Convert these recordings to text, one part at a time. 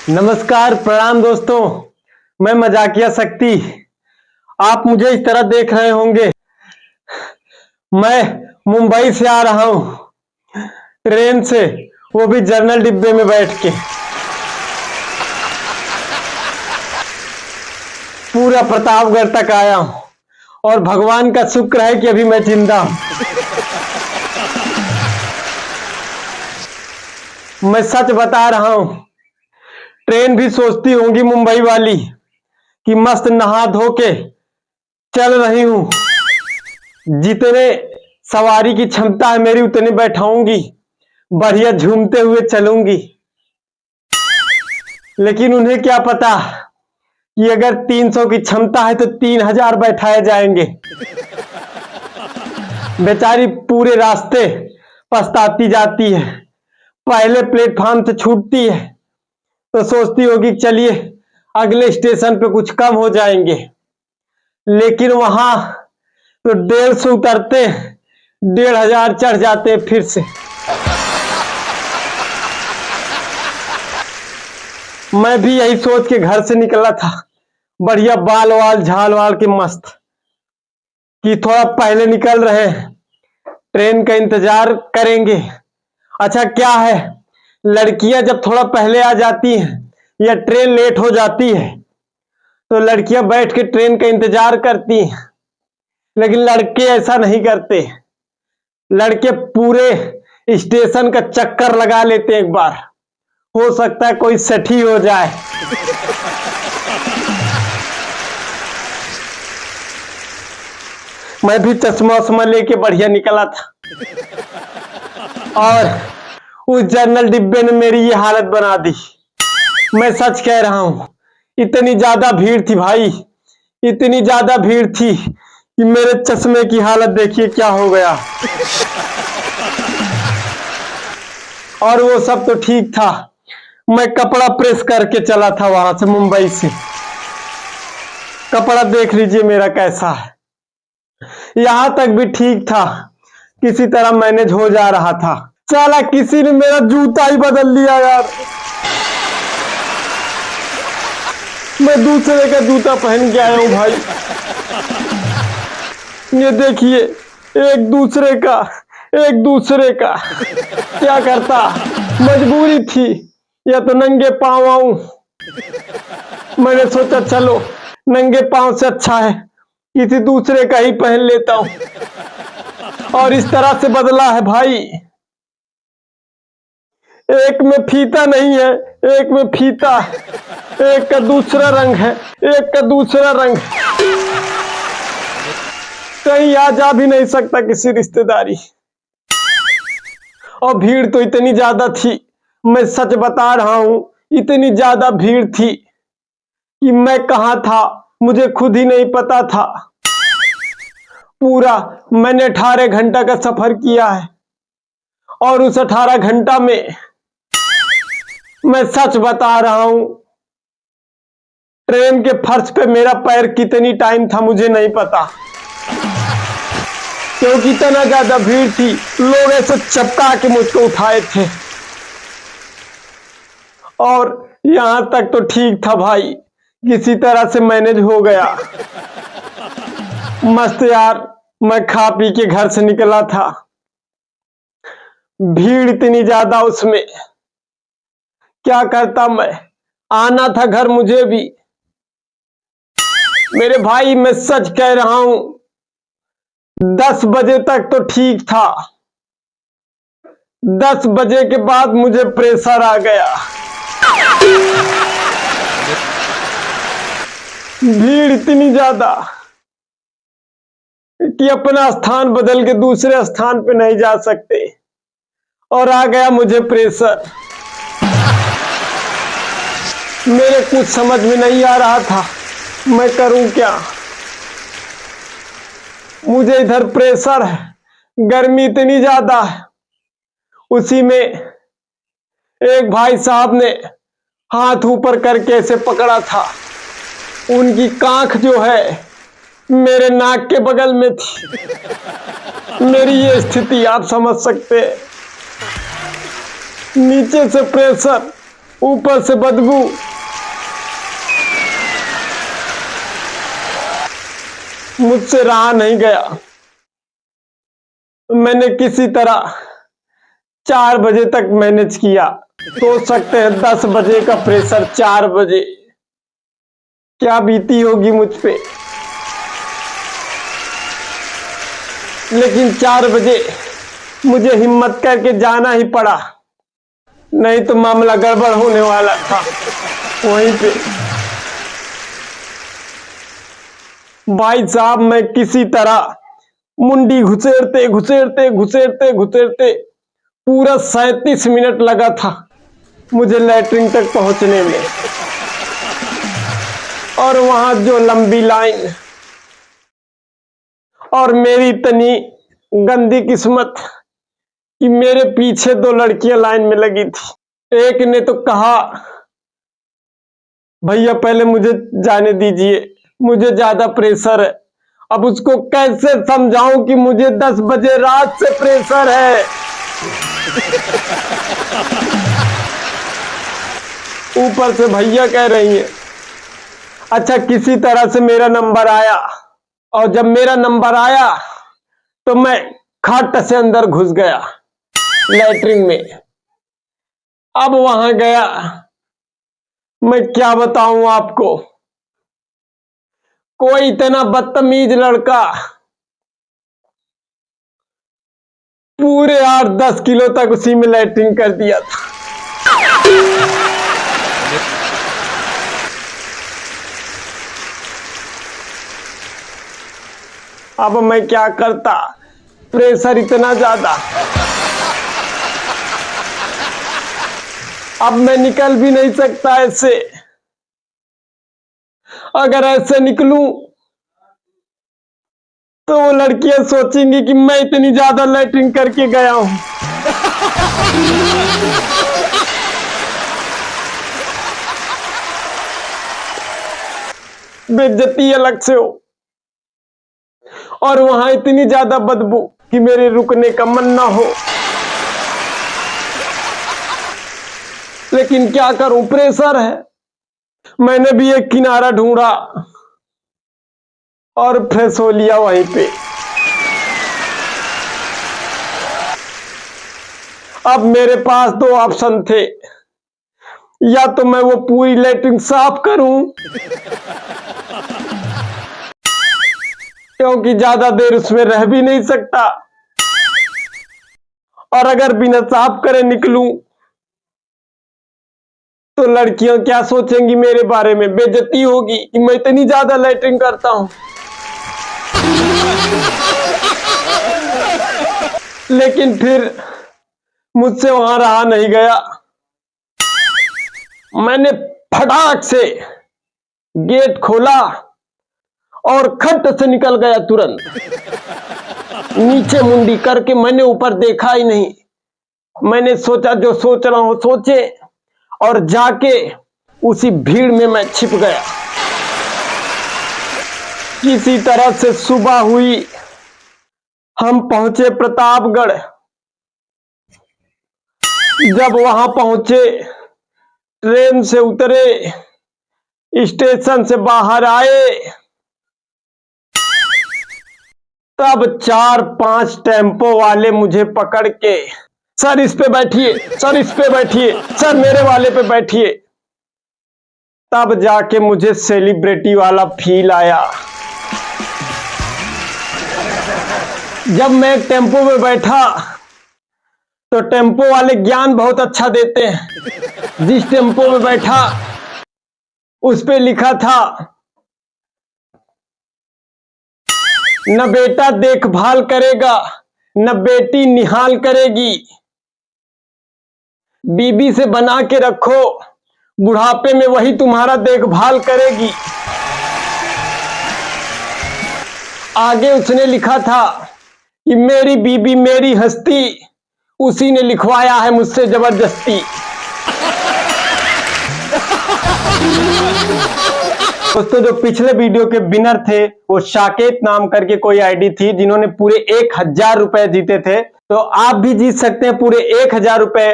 नमस्कार, प्रणाम दोस्तों। मैं मजाकिया शक्ति। आप मुझे इस तरह देख रहे होंगे। मैं मुंबई से आ रहा हूं ट्रेन से, वो भी जनरल डिब्बे में बैठ के। पूरा प्रतापगढ़ तक आया हूं और भगवान का शुक्र है कि अभी मैं जिंदा हूं। मैं सच बता रहा हूं, ट्रेन भी सोचती होंगी मुंबई वाली कि मस्त नहा धो के चल रही हूं। जितने सवारी की क्षमता है मेरी उतने बैठाऊंगी, बढ़िया झूमते हुए चलूंगी। लेकिन उन्हें क्या पता कि अगर 300 की क्षमता है तो 3000 बैठाए जाएंगे। बेचारी पूरे रास्ते पछताती जाती है। पहले प्लेटफॉर्म से छूटती है तो सोचती होगी चलिए अगले स्टेशन पे कुछ कम हो जाएंगे, लेकिन वहां तो 150 उतरते, 1500 चढ़ जाते फिर से। मैं भी यही सोच के घर से निकला था, बढ़िया बाल वाल झाल वाल के मस्त, कि थोड़ा पहले निकल रहे हैं, ट्रेन का इंतजार करेंगे। अच्छा क्या है, लड़कियां जब थोड़ा पहले आ जाती हैं या ट्रेन लेट हो जाती है तो लड़कियां बैठ के ट्रेन का इंतजार करती हैं, लेकिन लड़के ऐसा नहीं करते। लड़के पूरे स्टेशन का चक्कर लगा लेते हैं एक बार, हो सकता है कोई सठी हो जाए। मैं भी चश्मा उश्मा लेके बढ़िया निकला था और उस जनरल डिब्बे ने मेरी ये हालत बना दी। मैं सच कह रहा हूं, इतनी ज्यादा भीड़ थी भाई, इतनी ज्यादा भीड़ थी कि मेरे चश्मे की हालत देखिए क्या हो गया। और वो सब तो ठीक था, मैं कपड़ा प्रेस करके चला था वहां से, मुंबई से। कपड़ा देख लीजिए मेरा कैसा है। यहां तक भी ठीक था, किसी तरह मैनेज हो जा रहा था। साला किसी ने मेरा जूता ही बदल लिया यार। मैं दूसरे का जूता पहन के आया हूं भाई। ये देखिए, एक दूसरे का क्या करता, मजबूरी थी, या तो नंगे पांव आऊं। मैंने सोचा चलो नंगे पांव से अच्छा है किसी दूसरे का ही पहन लेता हूं, और इस तरह से बदला है भाई। एक में फीता नहीं है, एक में फीता, एक का दूसरा रंग है, एक का दूसरा रंग। कहीं आ जा भी नहीं सकता किसी रिश्तेदारी। और भीड़ तो इतनी ज्यादा थी, मैं सच बता रहा हूं, इतनी ज्यादा भीड़ थी कि मैं कहां था मुझे खुद ही नहीं पता था। पूरा मैंने 18 घंटा का सफर किया है, और उस 18 घंटा में मैं सच बता रहा हूं, ट्रेन के फर्श पे मेरा पैर कितनी टाइम था मुझे नहीं पता, क्योंकि इतना ज्यादा भीड़ थी। लोग ऐसे चपका के मुझको उठाए थे। और यहां तक तो ठीक था भाई, किसी तरह से मैनेज हो गया। मस्त यार, मैं खा पी के घर से निकला था, भीड़ इतनी ज्यादा, उसमें क्या करता मैं, आना था घर मुझे भी। मेरे भाई मैं सच कह रहा हूं, 10 बजे तक तो ठीक था, 10 बजे के बाद मुझे प्रेशर आ गया। भीड़ इतनी ज्यादा कि अपना स्थान बदल के दूसरे स्थान पे नहीं जा सकते, और आ गया मुझे प्रेशर। मेरे कुछ समझ में नहीं आ रहा था मैं करूं क्या। मुझे इधर प्रेशर है, गर्मी इतनी ज्यादा है, उसी में एक भाई साहब ने हाथ ऊपर करके ऐसे पकड़ा था। उनकी कांख जो है मेरे नाक के बगल में थी। मेरी ये स्थिति आप समझ सकते हैं। नीचे से प्रेशर, ऊपर से बदबू। मुझसे रहा नहीं गया। मैंने किसी तरह 4 बजे तक मैनेज किया। सोच सकते हैं 10 बजे का प्रेशर 4 बजे क्या बीती होगी मुझ पे। लेकिन 4 बजे मुझे हिम्मत करके जाना ही पड़ा, नहीं तो मामला गड़बड़ होने वाला था वहीं पे। भाई साहब, मैं किसी तरह मुंडी घुसेड़ते घुसेड़ते घुसेड़ते घुसेड़ते पूरा 37 मिनट लगा था मुझे लैट्रिन तक पहुंचने में। और वहां जो लंबी लाइन, और मेरी इतनी गंदी किस्मत कि मेरे पीछे 2 लड़कियां लाइन में लगी थी। एक ने तो कहा, भैया पहले मुझे जाने दीजिए, मुझे ज्यादा प्रेशर है। अब उसको कैसे समझाऊं कि मुझे 10 बजे रात से प्रेशर है। ऊपर से भैया कह रही है। अच्छा, किसी तरह से मेरा नंबर आया, और जब मेरा नंबर आया तो मैं खट से अंदर घुस गया लैट्रिन में। अब वहां गया, मैं क्या बताऊं आपको, कोई इतना बदतमीज लड़का पूरे 8-10 किलो तक उसी में लैट्रिन कर दिया था। अब मैं क्या करता, प्रेशर इतना ज्यादा। अब मैं निकल भी नहीं सकता ऐसे। अगर ऐसे निकलूं तो वो लड़कियां सोचेंगी कि मैं इतनी ज्यादा लैट्रिन करके गया हूं। बेइज्जती अलग से हो, और वहां इतनी ज्यादा बदबू कि मेरे रुकने का मन ना हो। लेकिन क्या करूं, प्रेशर है। मैंने भी एक किनारा ढूंढा और फ्रेश हो लिया वहीं पे। अब मेरे पास 2 ऑप्शन थे, या तो मैं वो पूरी लैट्रिन साफ करूं, क्योंकि ज्यादा देर उसमें रह भी नहीं सकता, और अगर बिना साफ करे निकलूं तो लड़कियां क्या सोचेंगी मेरे बारे में, बेइज्जती होगी कि मैं इतनी ज्यादा लैट्रिन करता हूं। लेकिन फिर मुझसे वहां रहा नहीं गया। मैंने फटाक से गेट खोला और खट से निकल गया तुरंत। नीचे मुंडी करके मैंने ऊपर देखा ही नहीं। मैंने सोचा जो सोच रहा हूं सोचे, और जाके उसी भीड़ में मैं छिप गया। किसी तरह से सुबह हुई, हम पहुंचे प्रतापगढ़। जब वहां पहुंचे, ट्रेन से उतरे, स्टेशन से बाहर आए, तब 4-5 टेम्पो वाले मुझे पकड़ के, सर इस पे बैठिए, सर इस पे बैठिए, सर मेरे वाले पे बैठिए। तब जाके मुझे सेलिब्रिटी वाला फील आया। जब मैं एक टेम्पो में बैठा तो टेम्पो वाले ज्ञान बहुत अच्छा देते हैं। जिस टेम्पो में बैठा उस पे लिखा था, न बेटा देखभाल करेगा, न बेटी निहाल करेगी, बीबी से बना के रखो, बुढ़ापे में वही तुम्हारा देखभाल करेगी। आगे उसने लिखा था कि मेरी बीबी मेरी हस्ती, उसी ने लिखवाया है मुझसे जबरदस्ती। दोस्तों, जो पिछले वीडियो के विनर थे वो शाकेत नाम करके कोई आईडी थी, जिन्होंने पूरे 1000 रुपए जीते थे। तो आप भी जीत सकते हैं पूरे 1000 रुपए।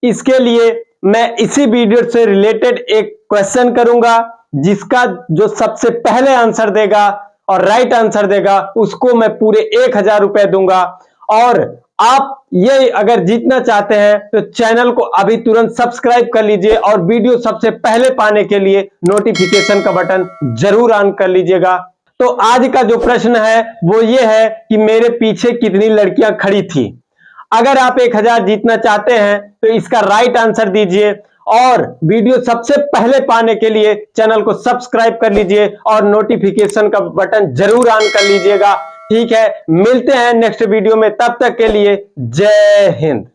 इसके लिए मैं इसी वीडियो से रिलेटेड एक क्वेश्चन करूंगा, जिसका जो सबसे पहले आंसर देगा और राइट आंसर देगा उसको मैं पूरे 1000 रुपए दूंगा। और आप ये अगर जीतना चाहते हैं तो चैनल को अभी तुरंत सब्सक्राइब कर लीजिए और वीडियो सबसे पहले पाने के लिए नोटिफिकेशन का बटन जरूर ऑन कर लीजिएगा। तो आज का जो प्रश्न है वो ये है कि मेरे पीछे कितनी लड़कियां खड़ी थी। अगर आप 1000 जीतना चाहते हैं तो इसका राइट आंसर दीजिए और वीडियो सबसे पहले पाने के लिए चैनल को सब्सक्राइब कर लीजिए और नोटिफिकेशन का बटन जरूर ऑन कर लीजिएगा। ठीक है, मिलते हैं नेक्स्ट वीडियो में, तब तक के लिए जय हिंद।